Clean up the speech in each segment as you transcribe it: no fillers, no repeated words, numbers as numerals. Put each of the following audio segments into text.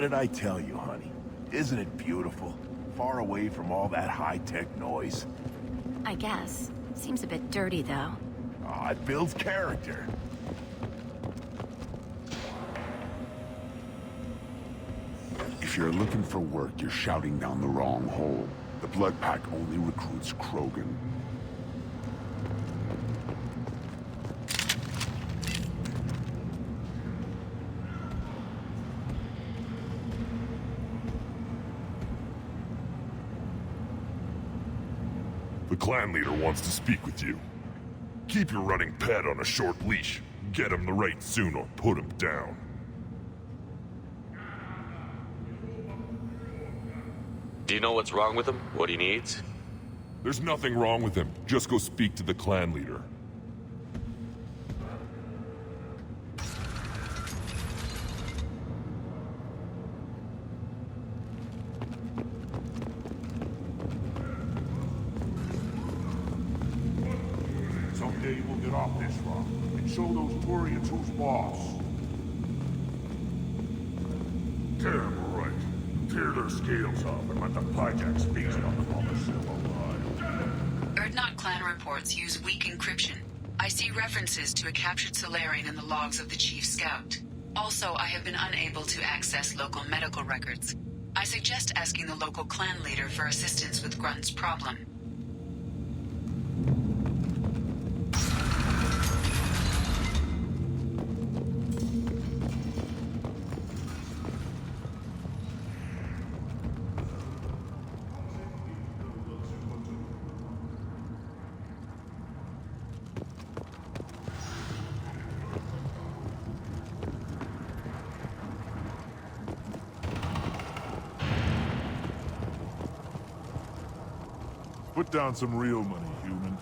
What did I tell you, honey? Isn't it beautiful? Far away from all that high-tech noise. I guess. Seems a bit dirty, though. Oh, it builds character. If you're looking for work, you're shouting down the wrong hole. The Blood Pack only recruits Krogan. The clan leader wants to speak with you. Keep your running pet on a short leash. Get him the right soon or put him down. Do you know what's wrong with him? What he needs? There's nothing wrong with him. Just go speak to the clan leader. Someday we'll get off this rock and show those Turians who's boss. Damn right. Tear their scales off and let the Pyjaks feast on them while they're still alive. Erdnot clan reports use weak encryption. I see references to a captured Solarian in the logs of the Chief Scout. Also, I have been unable to access local medical records. I suggest asking the local clan leader for assistance with Grunt's problem. Put down some real money, human.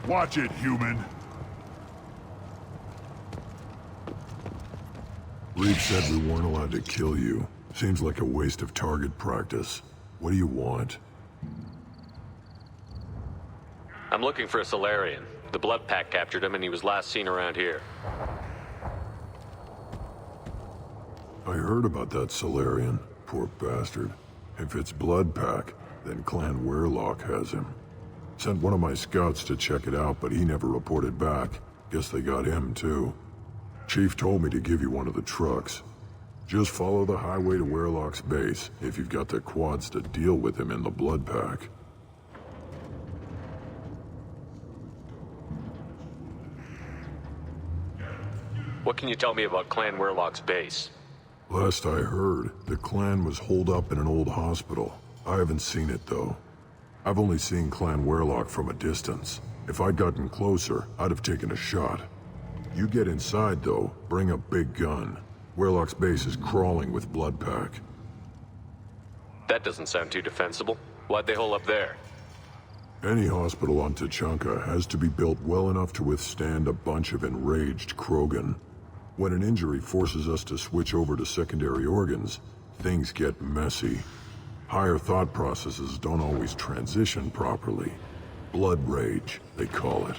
Watch it, human. Reed said we weren't allowed to kill you. Seems like a waste of target practice. What do you want? I'm looking for a Solarian. The Blood Pack captured him and he was last seen around here. I heard about that Solarian. Poor bastard. If it's Blood Pack, then Clan Weirlock has him. Sent one of my scouts to check it out, but he never reported back. Guess they got him, too. Chief told me to give you one of the trucks. Just follow the highway to Weirlock's base, if you've got the quads to deal with him in the Blood Pack. What can you tell me about Clan Weirlock's base? Last I heard, the clan was holed up in an old hospital. I haven't seen it, though. I've only seen Clan Weirlock from a distance. If I'd gotten closer, I'd have taken a shot. You get inside, though, bring a big gun. Weirlock's base is crawling with Blood Pack. That doesn't sound too defensible. Why'd they hole up there? Any hospital on Tuchanka has to be built well enough to withstand a bunch of enraged Krogan. When an injury forces us to switch over to secondary organs, things get messy. Higher thought processes don't always transition properly. Blood rage, they call it.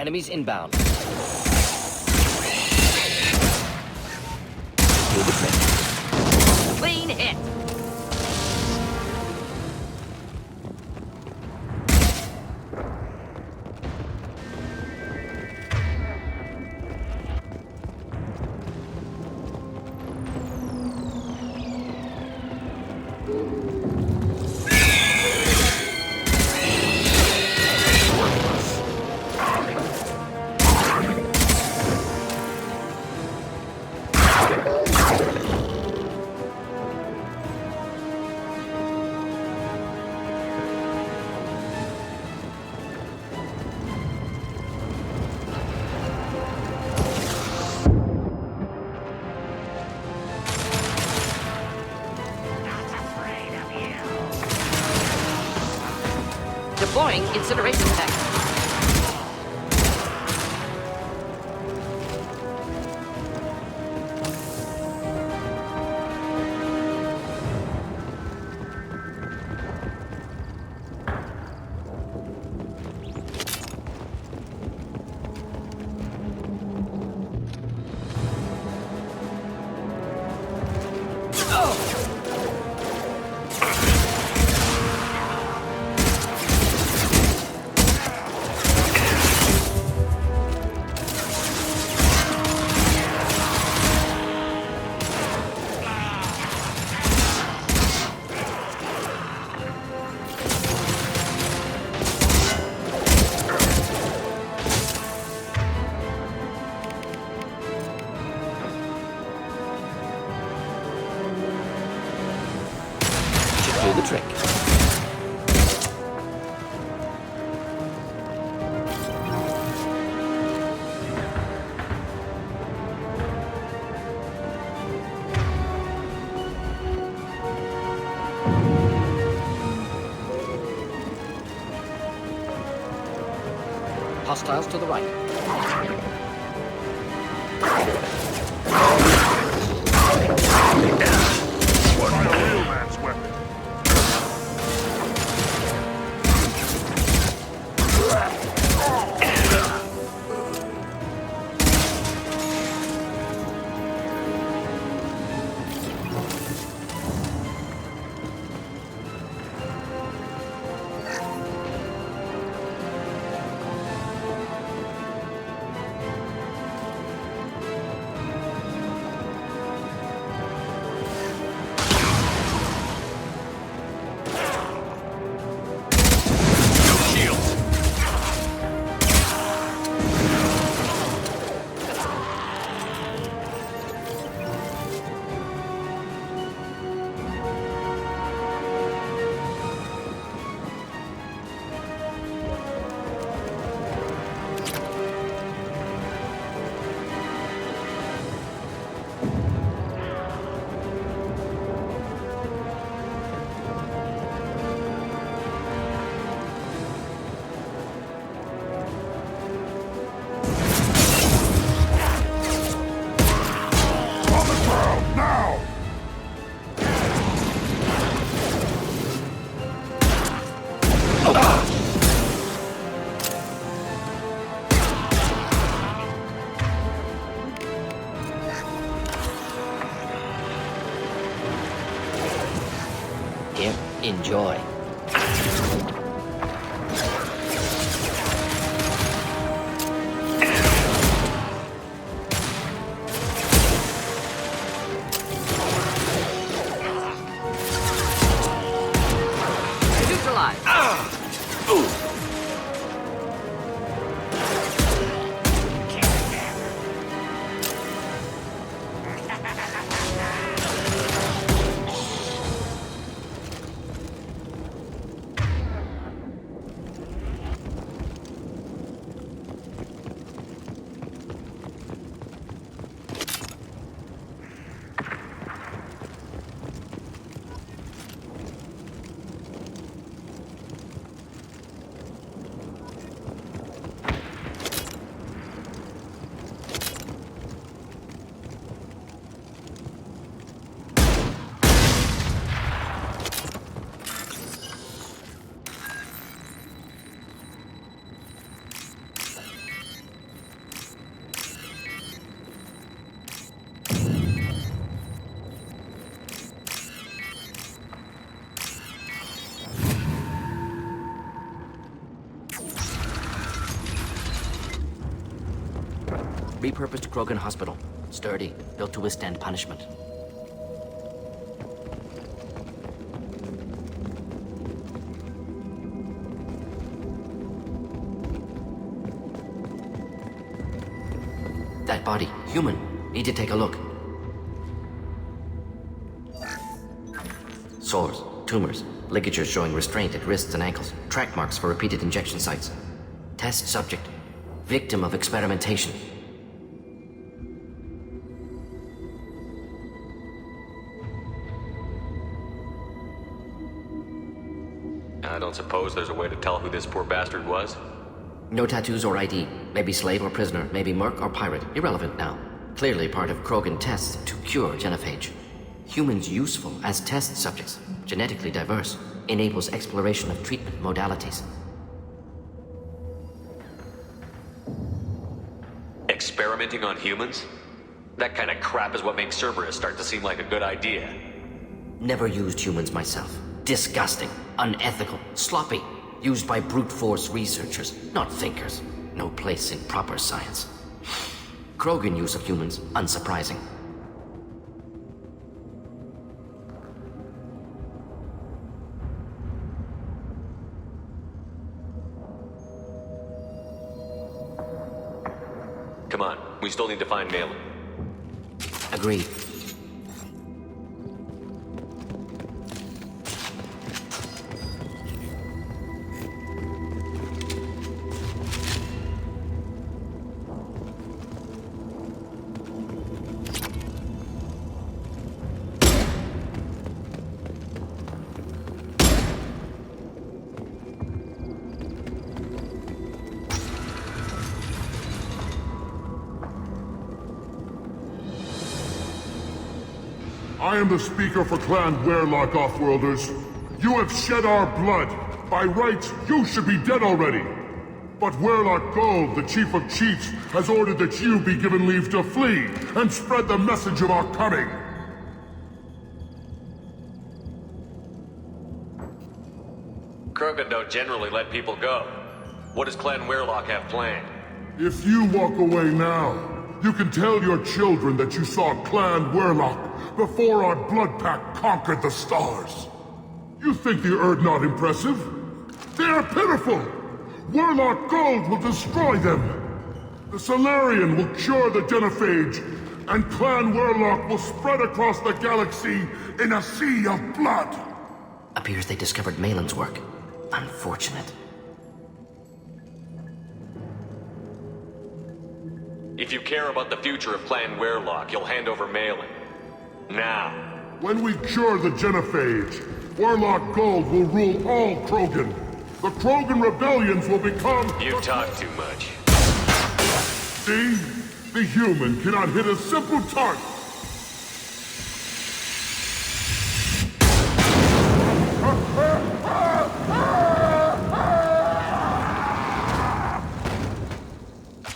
Enemies inbound. Do the trick. Clean hit. Deploying incineration tech. Do the trick. Hostiles to the right. What a real man's weapon. Here, enjoy. Repurposed Krogan Hospital. Sturdy, built to withstand punishment. That body, human. Need to take a look. Sores, tumors, ligatures showing restraint at wrists and ankles, track marks for repeated injection sites. Test subject, victim of experimentation. I don't suppose there's a way to tell who this poor bastard was? No tattoos or ID. Maybe slave or prisoner, maybe merc or pirate. Irrelevant now. Clearly part of Krogan tests to cure genophage. Humans useful as test subjects, genetically diverse, enables exploration of treatment modalities. Experimenting on humans? That kind of crap is what makes Cerberus start to seem like a good idea. Never used humans myself. Disgusting, unethical, sloppy. Used by brute force researchers, not thinkers. No place in proper science. Krogan use of humans, unsurprising. Come on, we still need to find Malin. Agreed. I am the speaker for Clan Werelock, Offworlders. You have shed our blood. By rights, you should be dead already. But Werelock Gold, the Chief of Chiefs, has ordered that you be given leave to flee and spread the message of our coming. Krogan don't generally let people go. What does Clan Werelock have planned? If you walk away now, you can tell your children that you saw Clan Werelock before our blood pack conquered the stars. You think the Erdnot impressive? They are pitiful! Werelock Gold will destroy them! The Solarian will cure the genophage, and Clan Werelock will spread across the galaxy in a sea of blood! Appears they discovered Malin's work. Unfortunate. If you care about the future of Clan Werelock, you'll hand over Malin. Now. When we cure the genophage, Werelock Gold will rule all Krogan. The Krogan rebellions will become... You talk too much. See? The human cannot hit a simple target.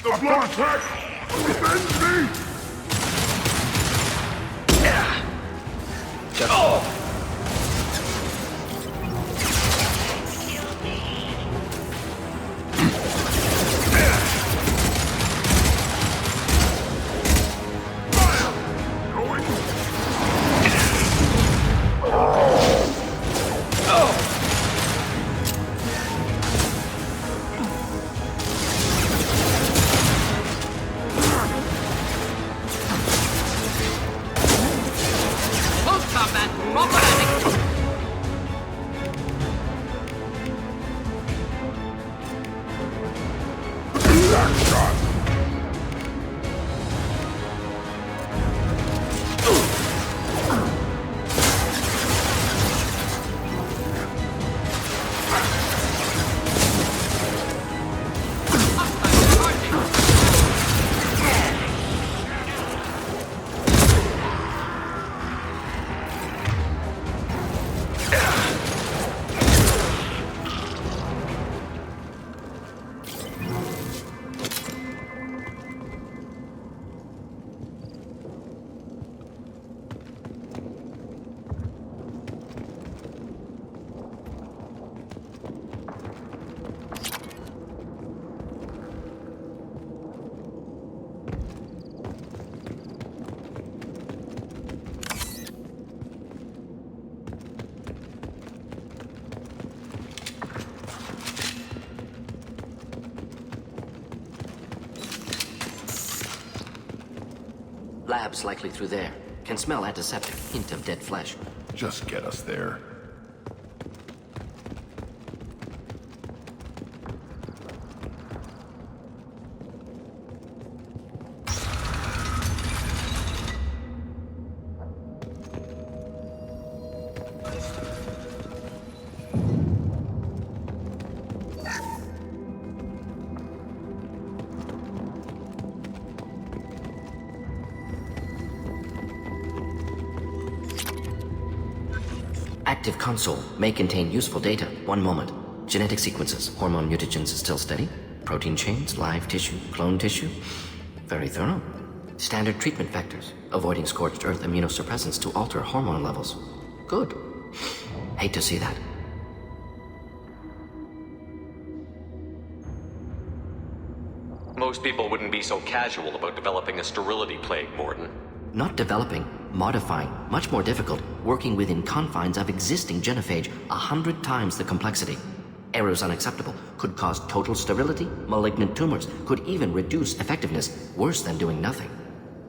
The blood pack! Avenge me! lab's likely through there. Can smell antiseptic, hint of dead flesh. Just get us there. Active console may contain useful data. One moment. Genetic sequences, hormone mutagens still steady. Protein chains, live tissue, clone tissue. Very thorough. Standard treatment vectors, avoiding scorched earth immunosuppressants to alter hormone levels. Good. Hate to see that. Most people wouldn't be so casual about developing a sterility plague, Mordin. Not developing, modifying, much more difficult, working within confines of existing genophage, 100 times the complexity. Errors unacceptable, could cause total sterility, malignant tumors, could even reduce effectiveness, worse than doing nothing.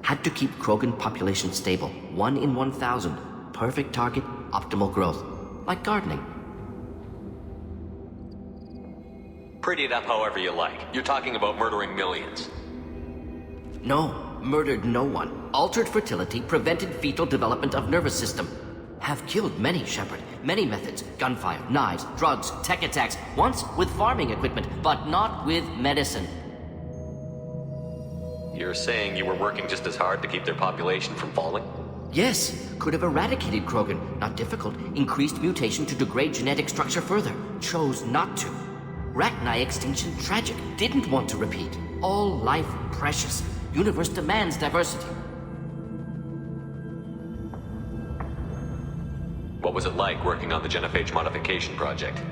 Had to keep Krogan population stable, 1 in 1,000, perfect target, optimal growth, like gardening. Pretty it up however you like. You're talking about murdering millions. No, murdered no one. Altered fertility, prevented fetal development of nervous system. Have killed many, Shepard. Many methods. Gunfire, knives, drugs, tech attacks. Once with farming equipment, but not with medicine. You're saying you were working just as hard to keep their population from falling? Yes, could have eradicated Krogan. Not difficult. Increased mutation to degrade genetic structure further. Chose not to. Rachni extinction tragic. Didn't want to repeat. All life precious. Universe demands diversity. What was it like working on the genophage modification project?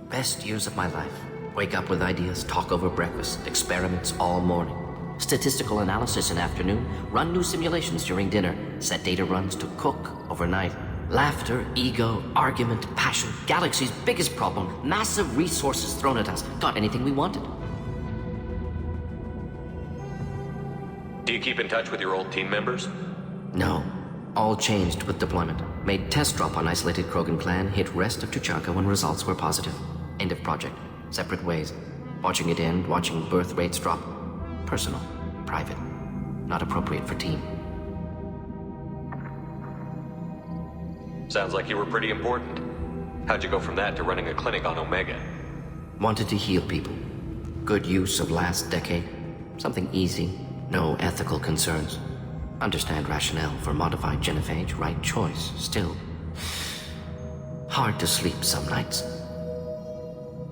Best years of my life. Wake up with ideas, talk over breakfast, experiments all morning. Statistical analysis in afternoon, run new simulations during dinner, set data runs to cook overnight. Laughter, ego, argument, passion, galaxy's biggest problem, massive resources thrown at us. Got anything we wanted. Do you keep in touch with your old team members? No. All changed with deployment. Made test drop on isolated Krogan clan, hit rest of Tuchanka when results were positive. End of project. Separate ways. Watching it end, watching birth rates drop. Personal. Private. Not appropriate for team. Sounds like you were pretty important. How'd you go from that to running a clinic on Omega? Wanted to heal people. Good use of last decade. Something easy. No ethical concerns. Understand rationale for modified genophage, right choice, still. Hard to sleep some nights.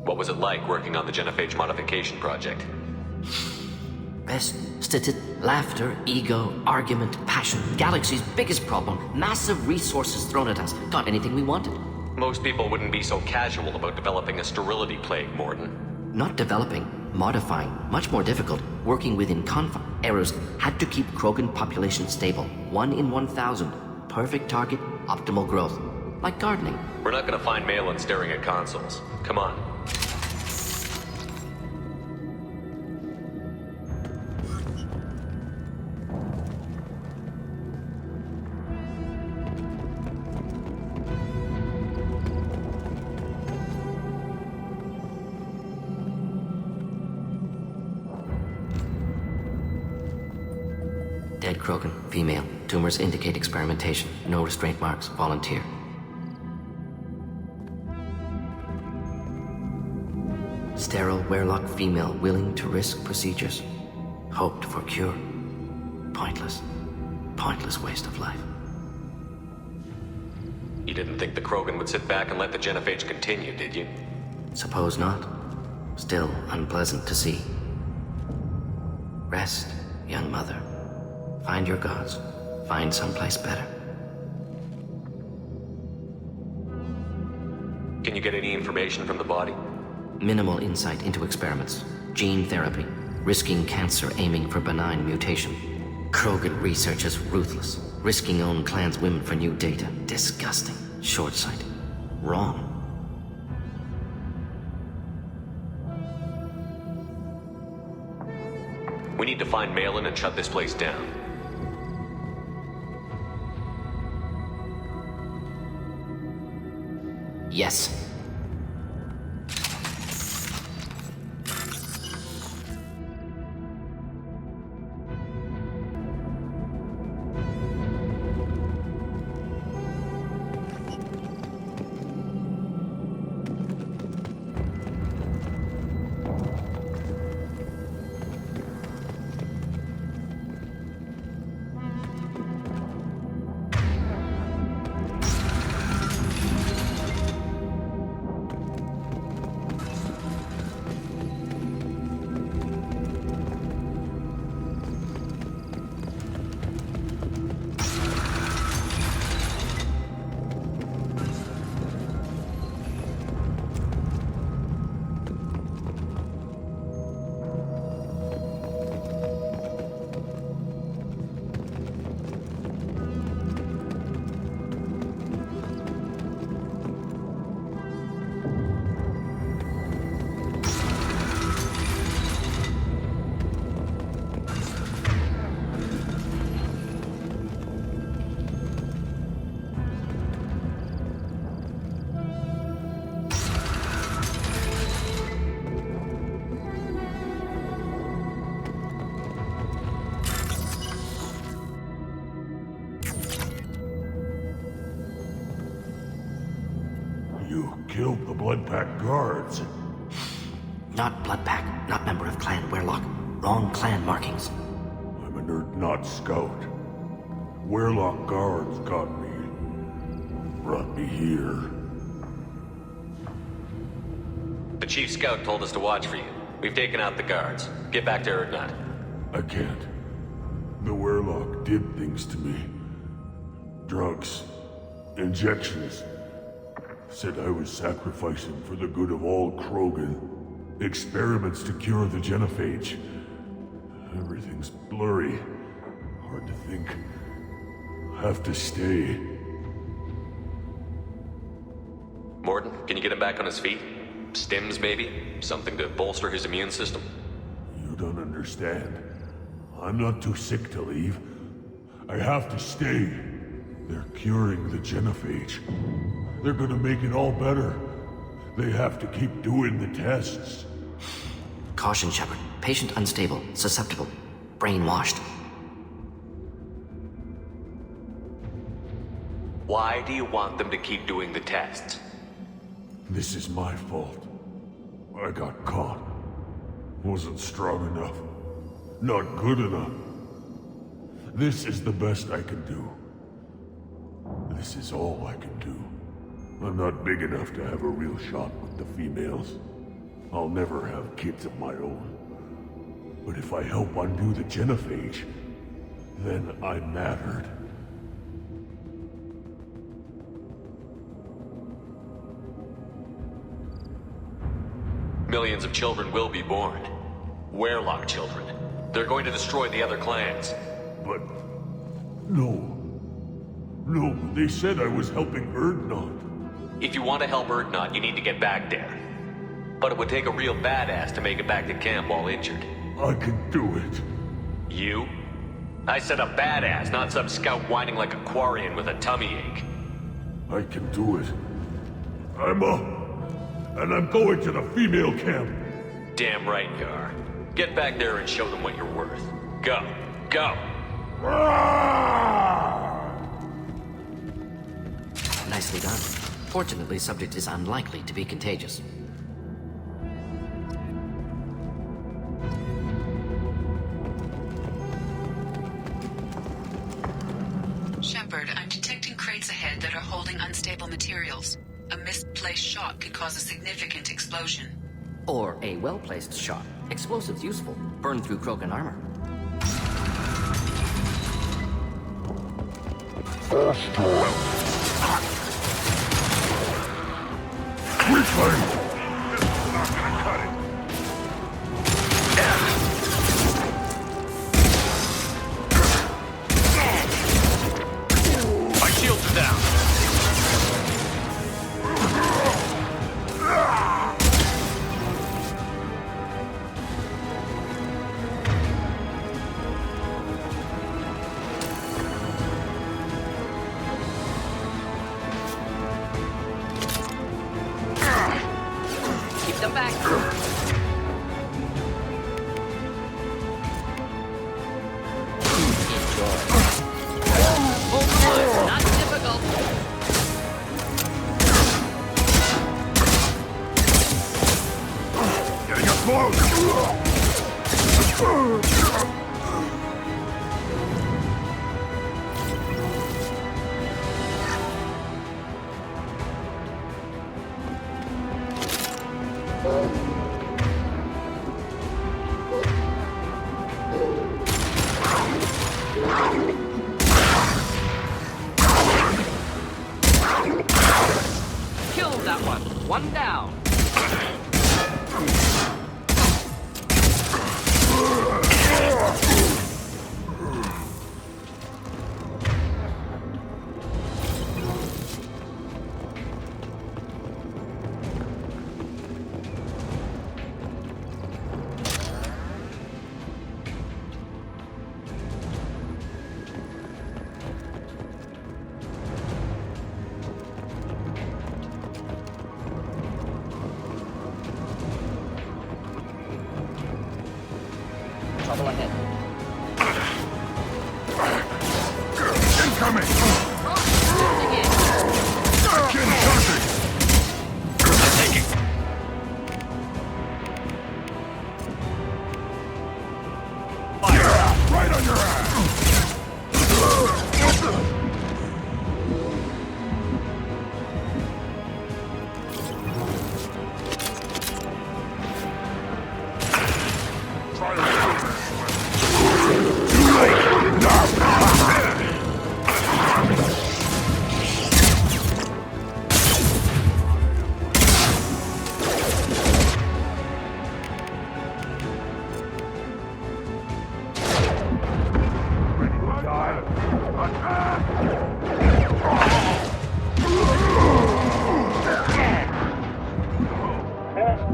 What was it like working on the genophage modification project? Best laughter, ego, argument, passion. Galaxy's biggest problem, massive resources thrown at us. Got anything we wanted. Most people wouldn't be so casual about developing a sterility plague, Mordin. Not developing, modifying, much more difficult, working within confines. Errors had to keep Krogan population stable, 1 in 1,000, perfect target, optimal growth, like gardening. We're not gonna find Malin staring at consoles. Come on. Dead Krogan, female. Tumors indicate experimentation. No restraint marks. Volunteer. Sterile Werelock female willing to risk procedures. Hoped for cure. Pointless. Pointless waste of life. You didn't think the Krogan would sit back and let the genophage continue, did you? Suppose not. Still unpleasant to see. Rest, young mother. Find your gods. Find someplace better. Can you get any information from the body? Minimal insight into experiments. Gene therapy. Risking cancer aiming for benign mutation. Krogan research is ruthless. Risking own clan's women for new data. Disgusting. Short-sighted. Wrong. We need to find Malin and shut this place down. Yes. You killed the Blood Pack guards. Not Blood Pack, not member of Clan Werlock. Wrong clan markings. I'm a nerd, not scout. Werlock guards got me. Brought me here. The Chief Scout told us to watch for you. We've taken out the guards. Get back to Erdnot. I can't. The Werlock did things to me. Drugs. Injections. Said I was sacrificing for the good of all Krogan. Experiments to cure the genophage. Everything's blurry. Hard to think. Have to stay. Mordin, can you get him back on his feet? Stims, maybe? Something to bolster his immune system? You don't understand. I'm not too sick to leave. I have to stay. They're curing the genophage. They're gonna make it all better. They have to keep doing the tests. Caution, Shepard. Patient unstable, susceptible, brainwashed. Why do you want them to keep doing the tests? This is my fault. I got caught. Wasn't strong enough. Not good enough. This is the best I can do. This is all I can do. I'm not big enough to have a real shot with the females. I'll never have kids of my own. But if I help undo the genophage, then I mattered. Millions of children will be born. Werlock children. They're going to destroy the other clans. But... no. No, they said I was helping Erdnot. If you want to help Erdnot, you need to get back there. But it would take a real badass to make it back to camp while injured. I can do it. You? I said a badass, not some scout whining like a Quarian with a tummy ache. I can do it. I'm up. And I'm going to the female camp. Damn right you are. Get back there and show them what you're worth. Go. Go. Nicely done. Fortunately, subject is unlikely to be contagious. Shepard, I'm detecting crates ahead that are holding unstable materials. A misplaced shot could cause a significant explosion. Or a well-placed shot. Explosives useful. Burn through Krogan armor. Quickly! My shields are down. Killed that one. One down. Trouble ahead. Incoming! Closing in. Again, charging! Taking. Fire! Right on your ass!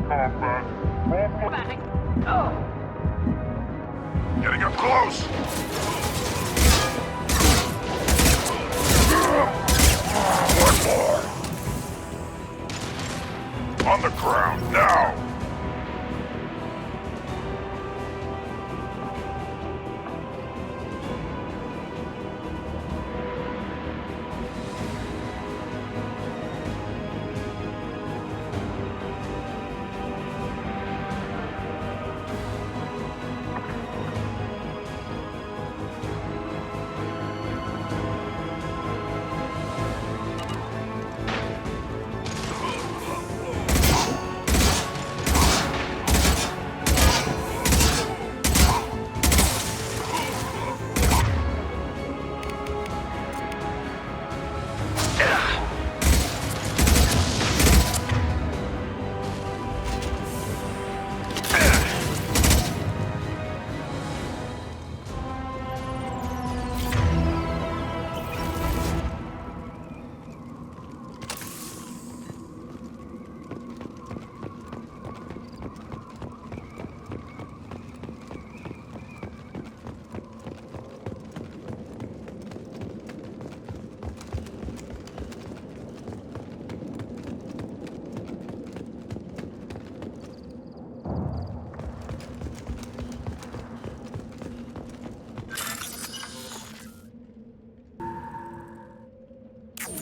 Back. Oh. Getting up close! One more! On the ground, now!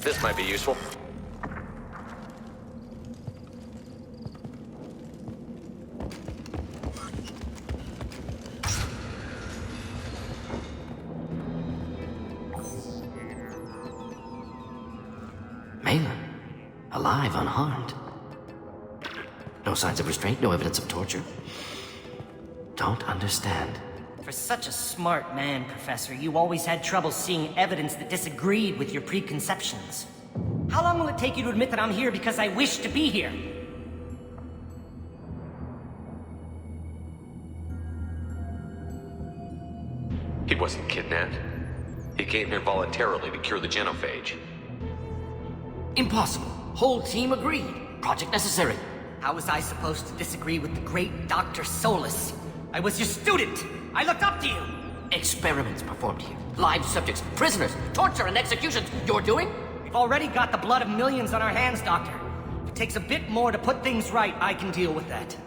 This might be useful. Malin, alive, unharmed. No signs of restraint, no evidence of torture. Don't understand. For such a smart man, Professor, you always had trouble seeing evidence that disagreed with your preconceptions. How long will it take you to admit that I'm here because I wish to be here? He wasn't kidnapped. He came here voluntarily to cure the genophage. Impossible. Whole team agreed. Project necessary. How was I supposed to disagree with the great Dr. Solus? I was your student! I looked up to you! Experiments performed here. Live subjects, prisoners, torture and executions. You're doing? We've already got the blood of millions on our hands, Doctor. If it takes a bit more to put things right, I can deal with that.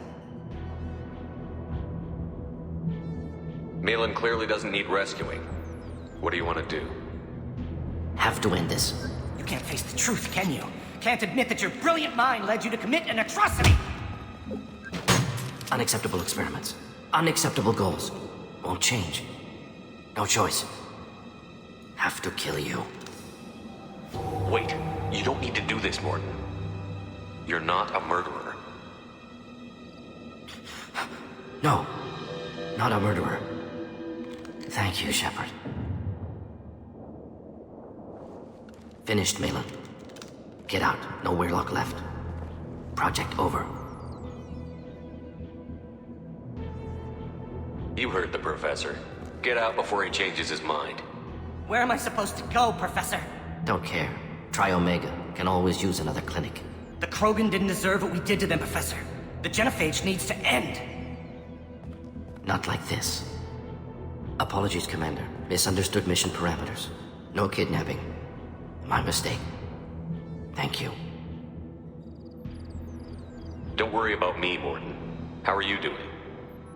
Malin clearly doesn't need rescuing. What do you want to do? Have to end this. You can't face the truth, can you? Can't admit that your brilliant mind led you to commit an atrocity! Unacceptable experiments. Unacceptable goals. Won't change. No choice. Have to kill you. Wait, you don't need to do this, Mordin. You're not a murderer. No, not a murderer. Thank you, Shepard. Finished, Malin. Get out. No Weirlock left. Project over. You heard the Professor. Get out before he changes his mind. Where am I supposed to go, Professor? Don't care. Try Omega. Can always use another clinic. The Krogan didn't deserve what we did to them, Professor. The genophage needs to end. Not like this. Apologies, Commander. Misunderstood mission parameters. No kidnapping. My mistake. Thank you. Don't worry about me, Mordin. How are you doing?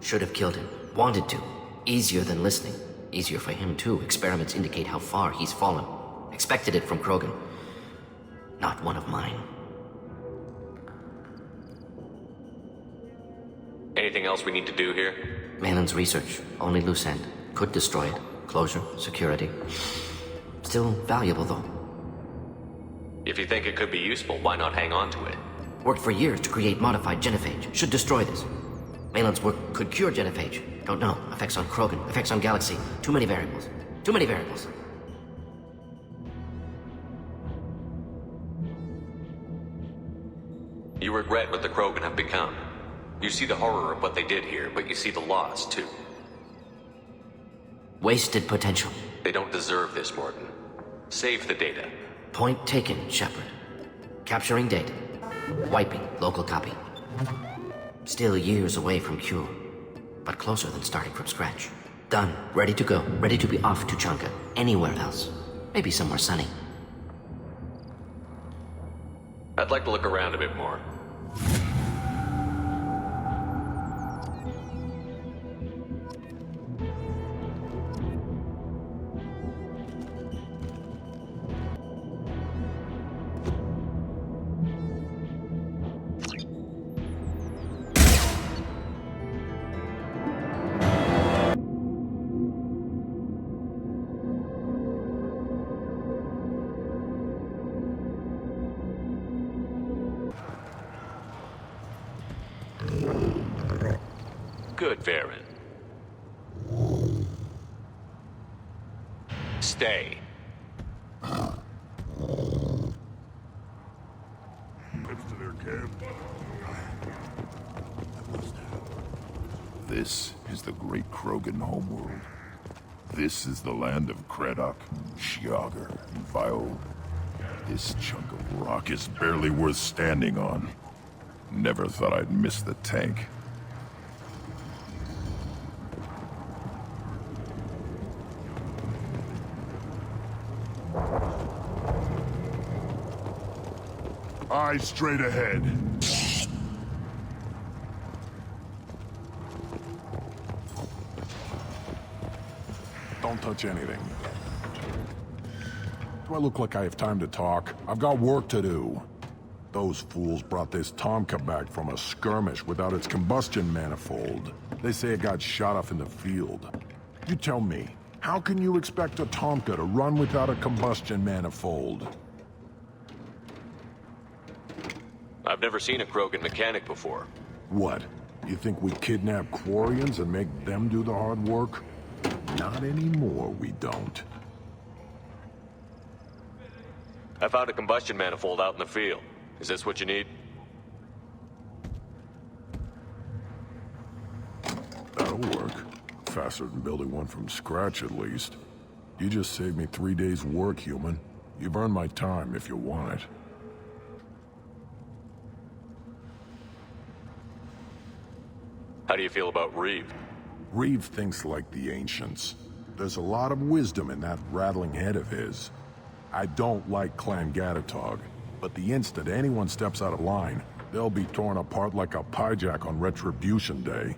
Should have killed him. Wanted to. Easier than listening. Easier for him, too. Experiments indicate how far he's fallen. Expected it from Krogan. Not one of mine. Anything else we need to do here? Malin's research. Only loose end. Could destroy it. Closure. Security. Still valuable, though. If you think it could be useful, why not hang on to it? Worked for years to create modified genophage. Should destroy this. Malin's work could cure genophage. Don't know. Effects on Krogan. Effects on Galaxy. Too many variables. Too many variables. You regret what the Krogan have become. You see the horror of what they did here, but you see the loss, too. Wasted potential. They don't deserve this, Mordin. Save the data. Point taken, Shepard. Capturing data. Wiping local copy. Still years away from cure, but closer than starting from scratch. Done. Ready to go. Ready to be off to Chanka. Anywhere else. Maybe somewhere sunny. I'd like to look around a bit more. Good, Varen. Stay. This is the great Krogan homeworld. This is the land of Kredok, Shiagar, and Viol. This chunk of rock is barely worth standing on. Never thought I'd miss the tank. Eyes straight ahead. Don't touch anything. Do I look like I have time to talk? I've got work to do. Those fools brought this Tomka back from a skirmish without its combustion manifold. They say it got shot off in the field. You tell me, how can you expect a Tomka to run without a combustion manifold? I've never seen a Krogan mechanic before. What? You think we kidnap Quarians and make them do the hard work? Not anymore, we don't. I found a combustion manifold out in the field. Is this what you need? That'll work. Faster than building one from scratch, at least. You just saved me 3 days' work, human. You've earned my time if you want it. How do you feel about Reeve? Reeve thinks like the ancients. There's a lot of wisdom in that rattling head of his. I don't like Clan Gatatog, but the instant anyone steps out of line, they'll be torn apart like a pyjak on Retribution Day.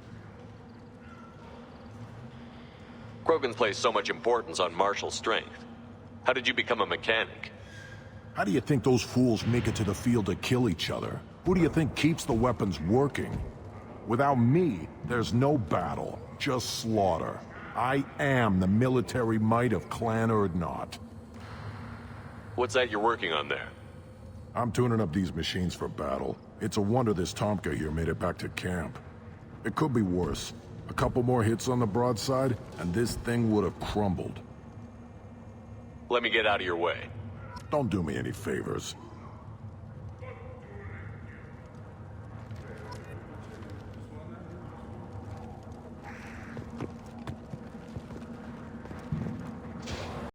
Krogans place so much importance on martial strength. How did you become a mechanic? How do you think those fools make it to the field to kill each other? Who do you think keeps the weapons working? Without me, there's no battle, just slaughter. I am the military might of Clan Urdnot. What's that you're working on there? I'm tuning up these machines for battle. It's a wonder this Tomka here made it back to camp. It could be worse. A couple more hits on the broadside, and this thing would have crumbled. Let me get out of your way. Don't do me any favors.